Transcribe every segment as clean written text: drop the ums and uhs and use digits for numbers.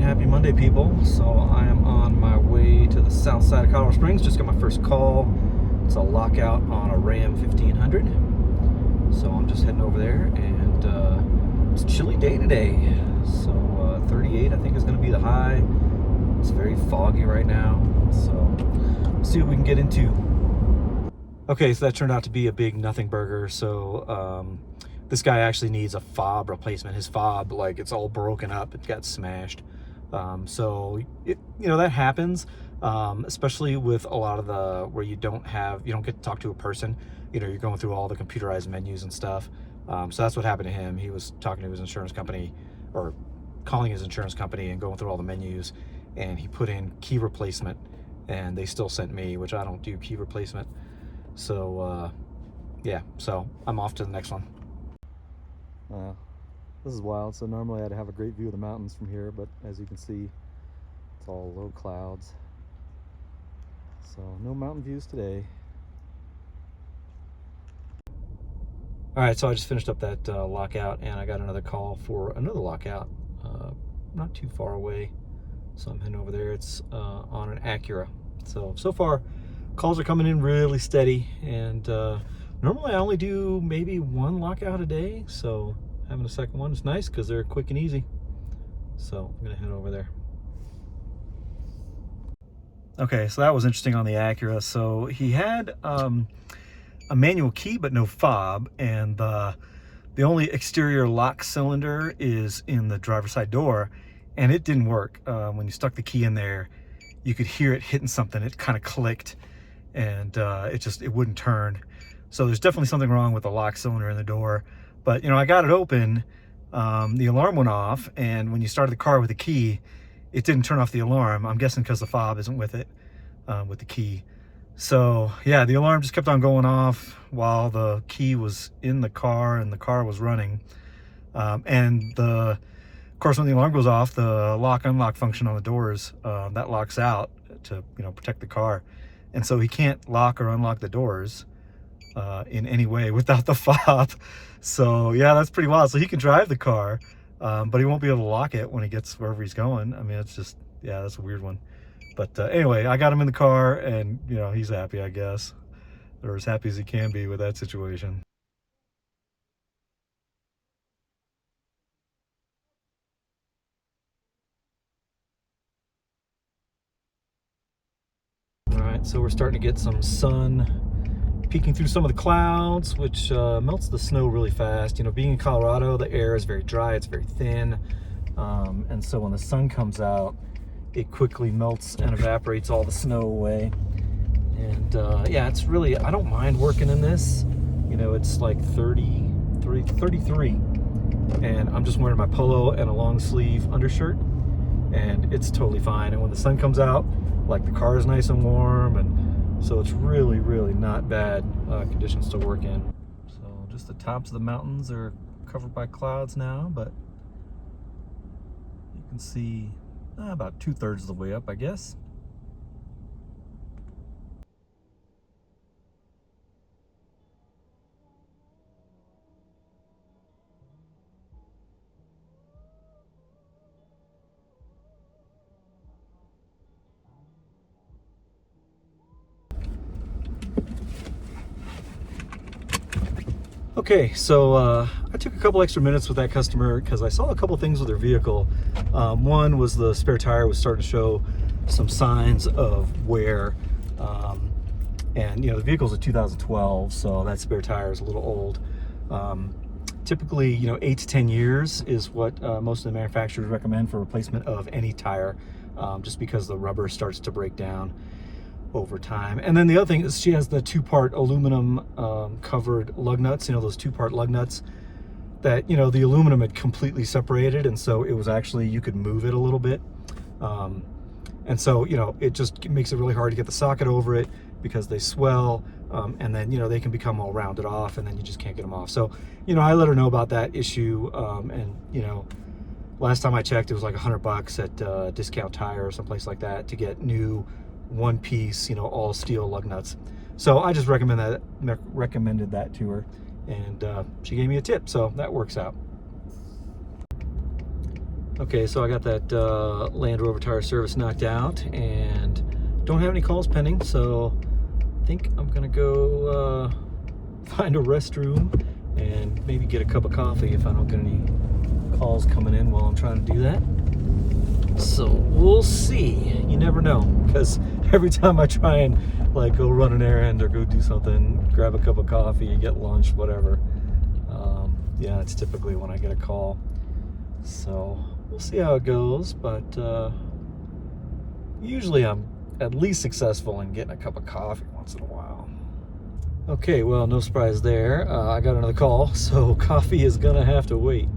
happy Monday, people. So I am on my way to the south side of Colorado Springs. Just got my first call. It's a lockout on a Ram 1500. So I'm just heading over there, and it's a chilly day today. So 38 I think is going to be the high. It's very foggy right now. So let's see what we can get into. Okay, so that turned out to be a big nothing burger. So this guy actually needs a fob replacement. His fob, like, it's all broken up. It got smashed. So that happens, especially with a lot of the where you don't get to talk to a person. You're going through all the computerized menus and stuff. So that's what happened to him. He was talking to his insurance company, or calling his insurance company and going through all the menus, and he put in key replacement, and they still sent me, which I don't do key replacement. So yeah, so I'm off to the next one. This is wild. So normally I'd have a great view of the mountains from here, but as you can see, it's all low clouds. So no mountain views today. All right, so I just finished up that lockout, and I got another call for another lockout, not too far away. So I'm heading over there. It's on an Acura. So far, calls are coming in really steady, and normally I only do maybe one lockout a day, so having a second one is nice because they're quick and easy. So I'm gonna head over there. Okay, so that was interesting on the Acura. So he had a manual key but no fob, and the only exterior lock cylinder is in the driver's side door, and it didn't work. When you stuck the key in there, you could hear it hitting something. It kind of clicked, and it wouldn't turn. So there's definitely something wrong with the lock cylinder in the door. But I got it open, the alarm went off, and when you started the car with the key, it didn't turn off the alarm. I'm guessing because the fob isn't with it, with the key. So yeah, the alarm just kept on going off while the key was in the car and the car was running. Of course, when the alarm goes off, the lock-unlock function on the doors, that locks out to protect the car. And so he can't lock or unlock the doors in any way without the fob. So yeah, that's pretty wild. So he can drive the car, but he won't be able to lock it when he gets wherever he's going. I mean, it's just, yeah, that's a weird one. But anyway, I got him in the car, and he's happy, I guess, or as happy as he can be with that situation. All right, so we're starting to get some sun peeking through some of the clouds, which melts the snow really fast. Being in Colorado, the air is very dry, it's very thin, and so when the sun comes out, it quickly melts and evaporates all the snow away. And yeah, it's really, I don't mind working in this. It's like 33, and I'm just wearing my polo and a long sleeve undershirt, and it's totally fine. And when the sun comes out, like, the car is nice and warm, and so it's really, really not bad conditions to work in. So just the tops of the mountains are covered by clouds now, but you can see about 2/3 of the way up, I guess. Okay, so I took a couple extra minutes with that customer because I saw a couple things with their vehicle. One was the spare tire was starting to show some signs of wear, and the vehicle's a 2012, so that spare tire is a little old. Typically, 8 to 10 years is what most of the manufacturers recommend for replacement of any tire, just because the rubber starts to break down over time. And then the other thing is she has the 2-part aluminum covered lug nuts, those 2-part lug nuts that, the aluminum had completely separated, and so it was actually, you could move it a little bit. And so, it just makes it really hard to get the socket over it because they swell, and then, they can become all rounded off, and then you just can't get them off. So, I let her know about that issue, and, last time I checked, it was like $100 at Discount Tire or someplace like that to get new one-piece, all steel lug nuts. So I just recommended that to her, and she gave me a tip, so that works out. Okay, so I got that Land Rover tire service knocked out and don't have any calls pending, so I think I'm gonna go find a restroom and maybe get a cup of coffee if I don't get any calls coming in while I'm trying to do that. So we'll see. You never know, because every time I try and like go run an errand or go do something, grab a cup of coffee, get lunch, whatever, yeah, it's typically when I get a call. So we'll see how it goes, but usually I'm at least successful in getting a cup of coffee once in a while. Okay, well, no surprise there. I got another call, so coffee is gonna have to wait.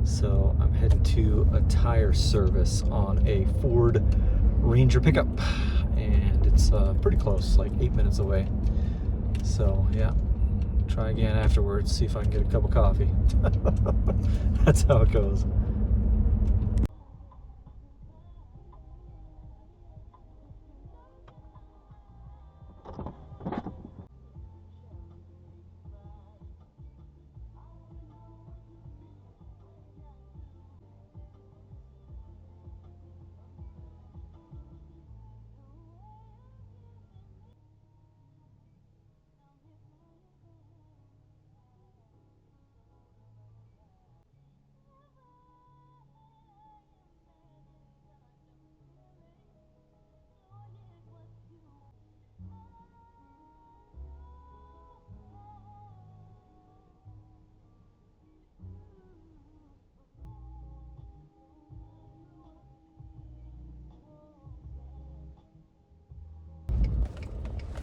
So I'm heading to a tire service on a Ford Ranger pickup, and it's pretty close, like 8 minutes away. So yeah, try again afterwards, see if I can get a cup of coffee. That's how it goes.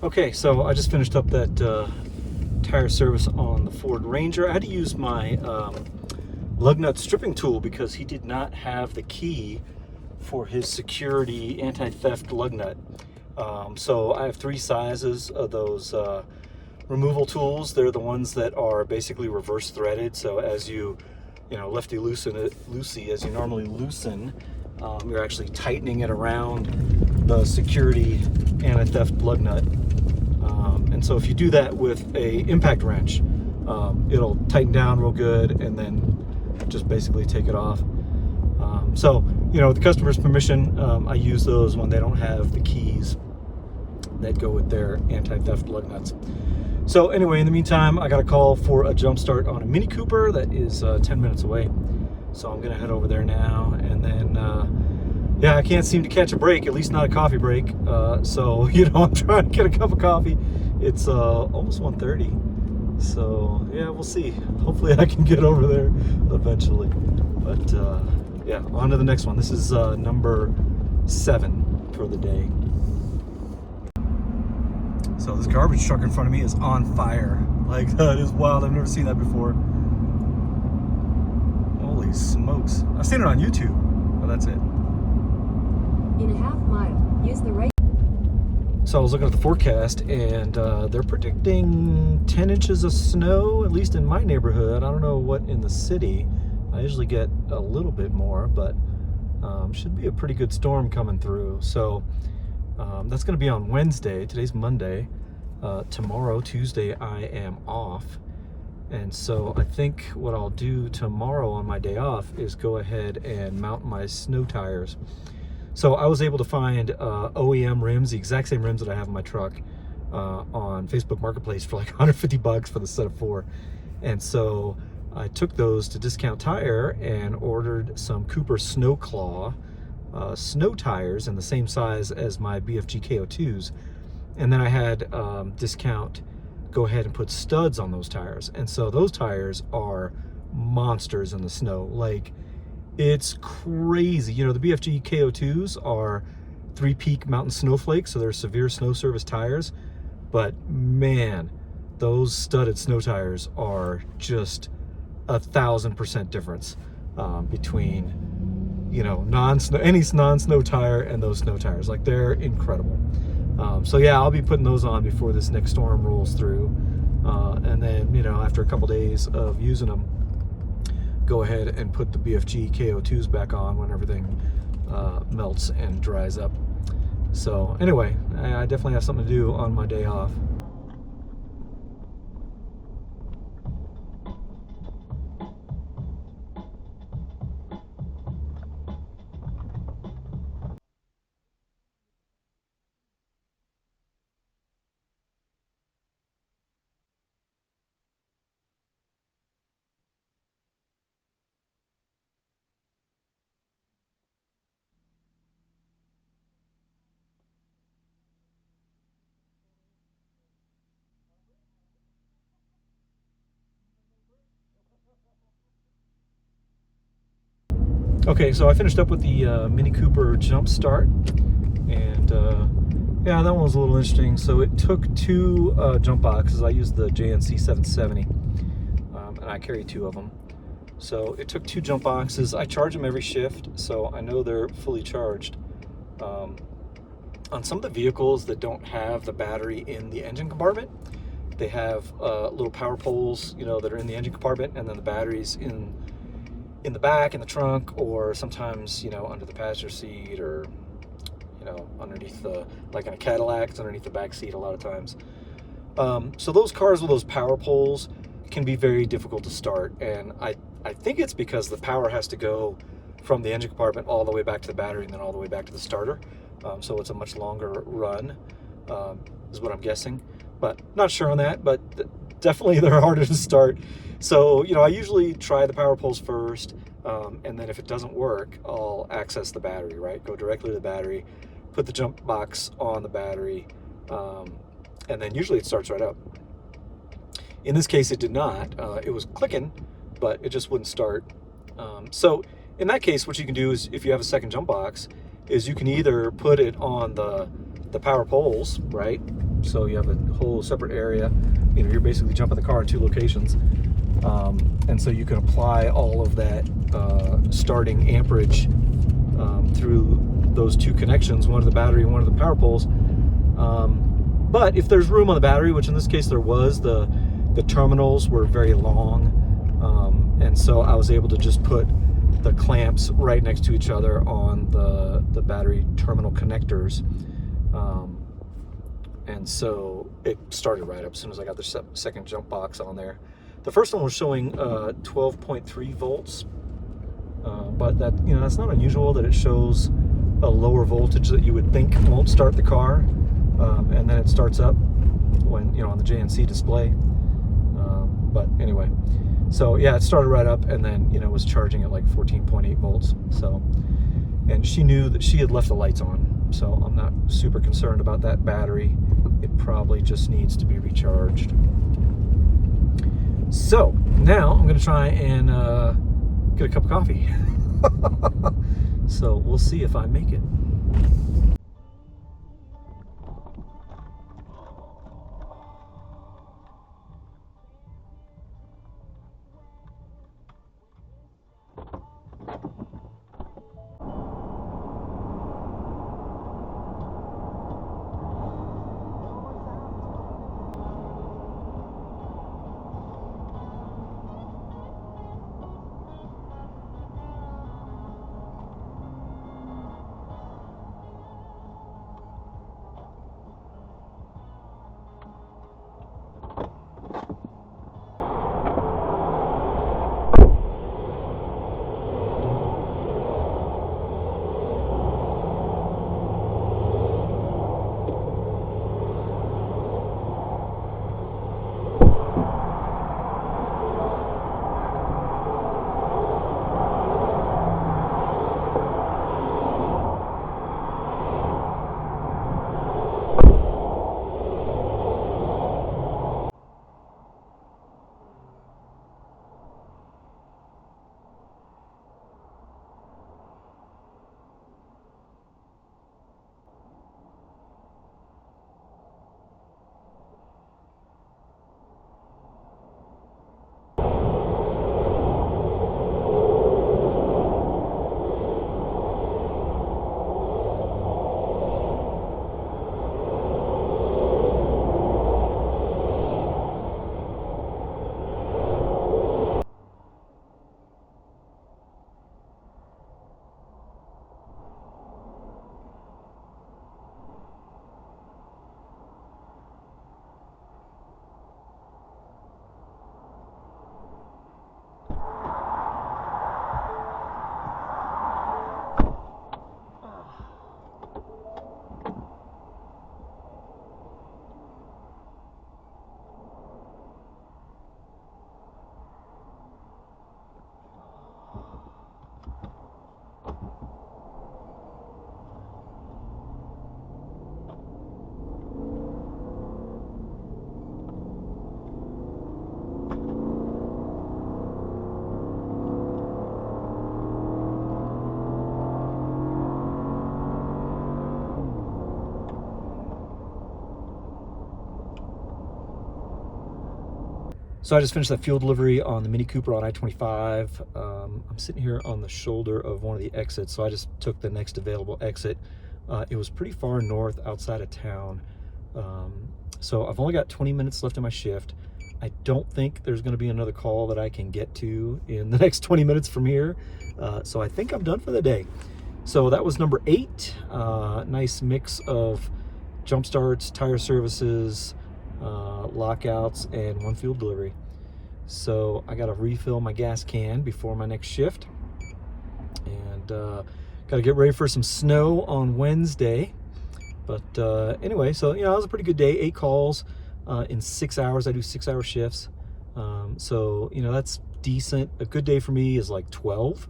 Okay, so I just finished up that tire service on the Ford Ranger. I had to use my lug nut stripping tool because he did not have the key for his security anti-theft lug nut. So I have 3 sizes of those removal tools. They're the ones that are basically reverse threaded. So as you lefty loosey, as you normally loosen, you're actually tightening it around the security anti-theft lug nut. And so if you do that with a impact wrench, it'll tighten down real good and then just basically take it off. So, with the customer's permission, I use those when they don't have the keys that go with their anti-theft lug nuts. So anyway, in the meantime, I got a call for a jump start on a Mini Cooper that is 10 minutes away. So I'm gonna head over there now, and then yeah, I can't seem to catch a break, at least not a coffee break. So I'm trying to get a cup of coffee. It's almost 1:30. So yeah, we'll see. Hopefully I can get over there eventually. But yeah, on to the next one. This is number 7 for the day. So this garbage truck in front of me is on fire. Like, that is wild. I've never seen that before. Holy smokes. I've seen it on YouTube, but that's it. In a half mile, use the right. So I was looking at the forecast, and they're predicting 10 inches of snow, at least in my neighborhood. I don't know what in the city. I usually get a little bit more, but should be a pretty good storm coming through. So that's going to be on Wednesday. Today's Monday. Tomorrow, Tuesday, I am off. And so I think what I'll do tomorrow on my day off is go ahead and mount my snow tires. So I was able to find OEM rims, the exact same rims that I have in my truck, on Facebook Marketplace for like $150 for the set of 4. And so I took those to Discount Tire and ordered some Cooper Snow Claw snow tires in the same size as my BFG KO2s. And then I had Discount go ahead and put studs on those tires. And so those tires are monsters in the snow. Like, it's crazy. The BFG KO2s are 3-peak mountain snowflakes, so they're severe snow service tires. But man, those studded snow tires are just 1,000% difference between any non-snow tire and those snow tires. Like, they're incredible. So yeah, I'll be putting those on before this next storm rolls through, and then after a couple days of using them, go ahead and put the BFG KO2s back on when everything melts and dries up. So anyway, I definitely have something to do on my day off. Okay, so I finished up with the Mini Cooper Jump Start, and yeah, that one was a little interesting. So it took two jump boxes. I used the JNC 770, and I carry two of them. So it took two jump boxes. I charge them every shift, so I know they're fully charged. On some of the vehicles that don't have the battery in the engine compartment, they have little power poles, you know, that are in the engine compartment, and then the batteries in the back, in the trunk, or sometimes, you know, under the passenger seat, or, you know, underneath the, like in a Cadillac, it's underneath the back seat a lot of times. So those cars with those power poles can be very difficult to start, and I think it's because the power has to go from the engine compartment all the way back to the battery and then all the way back to the starter. So it's a much longer run, is what I'm guessing, but not sure on that. But definitely they're harder to start. So, you know, I usually try the power poles first, and then if it doesn't work, I'll access the battery, right? Go directly to the battery, put the jump box on the battery, and then usually it starts right up. In this case, it did not. It was clicking, but it just wouldn't start. So in that case, what you can do is, if you have a second jump box, is you can either put it on the power poles, right? So you have a whole separate area. You know, you're basically jumping the car in two locations. And so you can apply all of that starting amperage through those two connections, one to the battery and one to the power poles. But if there's room on the battery, which in this case there was, the terminals were very long, and so I was able to just put the clamps right next to each other on the battery terminal connectors, and so it started right up as soon as I got the second jump box on there. The first one was showing 12.3 volts, but that, you know, that's not unusual that it shows a lower voltage that you would think won't start the car, and then it starts up when, you know, on the JNC display. But anyway, so yeah, it started right up, and then, you know, was charging at like 14.8 volts. So, and she knew that she had left the lights on, so I'm not super concerned about that battery. It probably just needs to be recharged. So now I'm gonna try and get a cup of coffee. So we'll see if I make it. So I just finished that fuel delivery on the Mini Cooper on I-25. I'm sitting here on the shoulder of one of the exits, so I just took the next available exit. It was pretty far north outside of town. So I've only got 20 minutes left in my shift. I don't think there's going to be another call that I can get to in the next 20 minutes from here. So I think I'm done for the day. So that was number 8. Nice mix of jump starts, tire services, lockouts, and 1 fuel delivery. So I got to refill my gas can before my next shift, and got to get ready for some snow on Wednesday. But anyway, so it was a pretty good day. 8 calls in 6 hours. I do 6-hour shifts, so that's decent. A good day for me is like 12,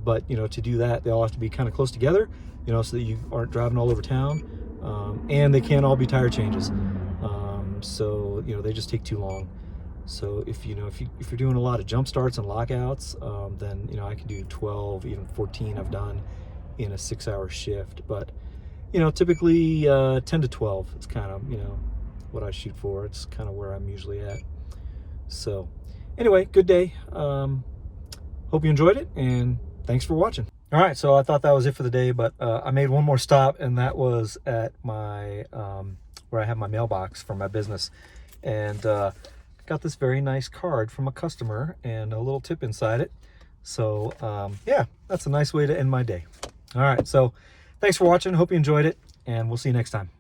but to do that, they all have to be kind of close together, so that you aren't driving all over town, and they can't all be tire changes. So they just take too long. So if you're doing a lot of jump starts and lockouts, then I can do 12, even 14 I've done in a 6-hour shift. But typically 10 to 12, it's kind of what I shoot for. It's kind of where I'm usually at. So anyway, good day. Hope you enjoyed it, and thanks for watching. All right, so I thought that was it for the day, but I made one more stop, and that was at my where I have my mailbox for my business, and got this very nice card from a customer and a little tip inside it. So yeah, that's a nice way to end my day. All right, so thanks for watching. Hope you enjoyed it, and we'll see you next time.